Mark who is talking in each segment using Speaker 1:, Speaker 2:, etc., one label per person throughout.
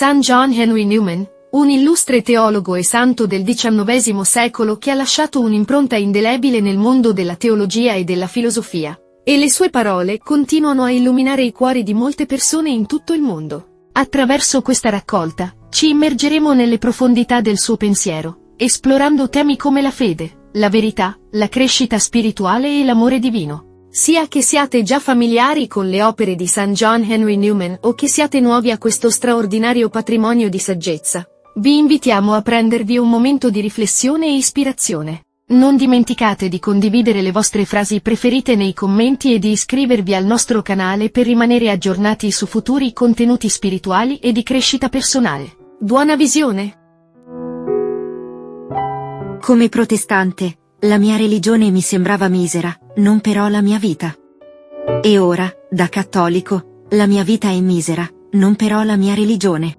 Speaker 1: St. John Henry Newman, un illustre teologo e santo del XIX secolo che ha lasciato un'impronta indelebile nel mondo della teologia e della filosofia, e le sue parole continuano a illuminare i cuori di molte persone in tutto il mondo. Attraverso questa raccolta, ci immergeremo nelle profondità del suo pensiero, esplorando temi come la fede, la verità, la crescita spirituale e l'amore divino. Sia che siate già familiari con le opere di St. John Henry Newman o che siate nuovi a questo straordinario patrimonio di saggezza, vi invitiamo a prendervi un momento di riflessione e ispirazione. Non dimenticate di condividere le vostre frasi preferite nei commenti e di iscrivervi al nostro canale per rimanere aggiornati su futuri contenuti spirituali e di crescita personale. Buona visione!
Speaker 2: Come protestante, la mia religione mi sembrava misera, non però la mia vita. E ora, da cattolico, la mia vita è misera, non però la mia religione.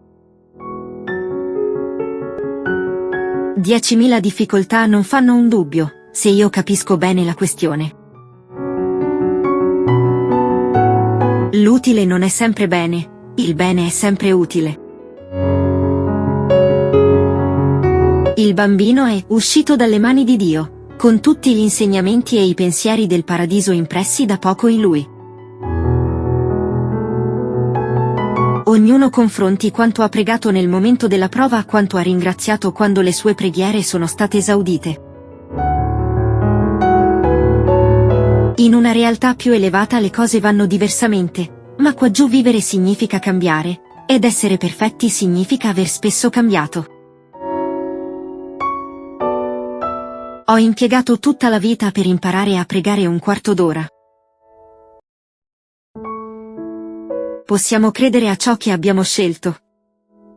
Speaker 2: 10.000 difficoltà non fanno un dubbio, se io capisco bene la questione. L'utile non è sempre bene, il bene è sempre utile. Il bambino è uscito dalle mani di Dio, con tutti gli insegnamenti e i pensieri del paradiso impressi da poco in lui. Ognuno confronti quanto ha pregato nel momento della prova a quanto ha ringraziato quando le sue preghiere sono state esaudite. In una realtà più elevata le cose vanno diversamente, ma qua giù vivere significa cambiare, ed essere perfetti significa aver spesso cambiato. Ho impiegato tutta la vita per imparare a pregare un quarto d'ora. Possiamo credere a ciò che abbiamo scelto.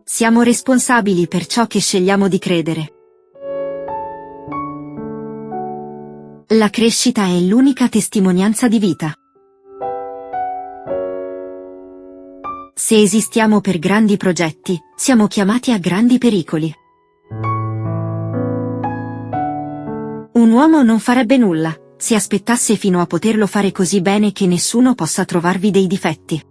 Speaker 2: Siamo responsabili per ciò che scegliamo di credere. La crescita è l'unica testimonianza di vita. Se esistiamo per grandi progetti, siamo chiamati a grandi pericoli. Un uomo non farebbe nulla, se aspettasse fino a poterlo fare così bene che nessuno possa trovarvi dei difetti.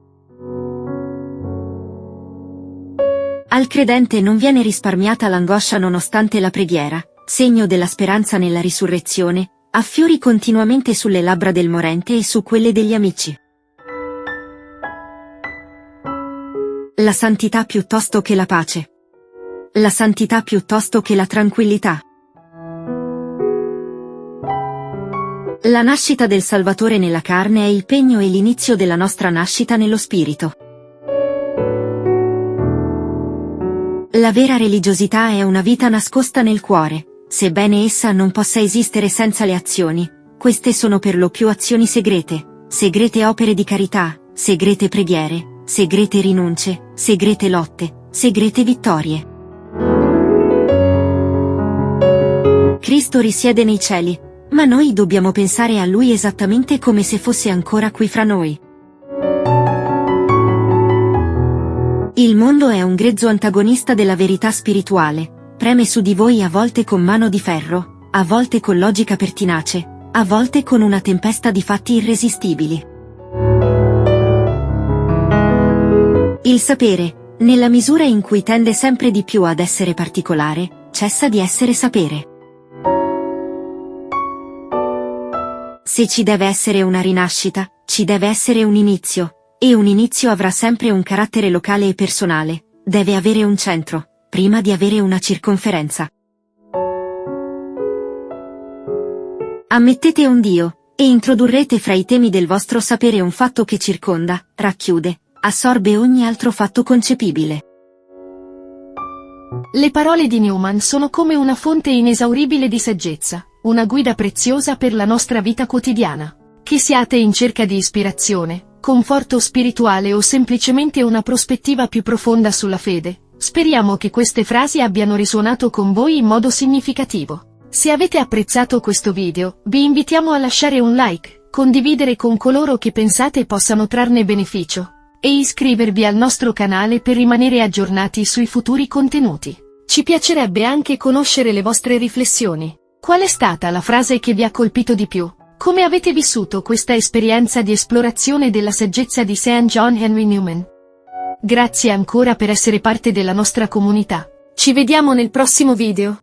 Speaker 2: Al credente non viene risparmiata l'angoscia nonostante la preghiera, segno della speranza nella risurrezione, affiori continuamente sulle labbra del morente e su quelle degli amici. La santità piuttosto che la pace. La santità piuttosto che la tranquillità. La nascita del Salvatore nella carne è il pegno e l'inizio della nostra nascita nello spirito. La vera religiosità è una vita nascosta nel cuore, sebbene essa non possa esistere senza le azioni. Queste sono per lo più azioni segrete, segrete opere di carità, segrete preghiere, segrete rinunce, segrete lotte, segrete vittorie. Cristo risiede nei cieli, ma noi dobbiamo pensare a Lui esattamente come se fosse ancora qui fra noi. Il mondo è un grezzo antagonista della verità spirituale, preme su di voi a volte con mano di ferro, a volte con logica pertinace, a volte con una tempesta di fatti irresistibili. Il sapere, nella misura in cui tende sempre di più ad essere particolare, cessa di essere sapere. Se ci deve essere una rinascita, ci deve essere un inizio, e un inizio avrà sempre un carattere locale e personale, deve avere un centro, prima di avere una circonferenza. Ammettete un Dio, e introdurrete fra i temi del vostro sapere un fatto che circonda, racchiude, assorbe ogni altro fatto concepibile.
Speaker 1: Le parole di Newman sono come una fonte inesauribile di saggezza, una guida preziosa per la nostra vita quotidiana. Che siate in cerca di ispirazione, conforto spirituale o semplicemente una prospettiva più profonda sulla fede, speriamo che queste frasi abbiano risuonato con voi in modo significativo. Se avete apprezzato questo video, vi invitiamo a lasciare un like, condividere con coloro che pensate possano trarne beneficio, e iscrivervi al nostro canale per rimanere aggiornati sui futuri contenuti. Ci piacerebbe anche conoscere le vostre riflessioni. Qual è stata la frase che vi ha colpito di più? Come avete vissuto questa esperienza di esplorazione della saggezza di St. John Henry Newman? Grazie ancora per essere parte della nostra comunità. Ci vediamo nel prossimo video.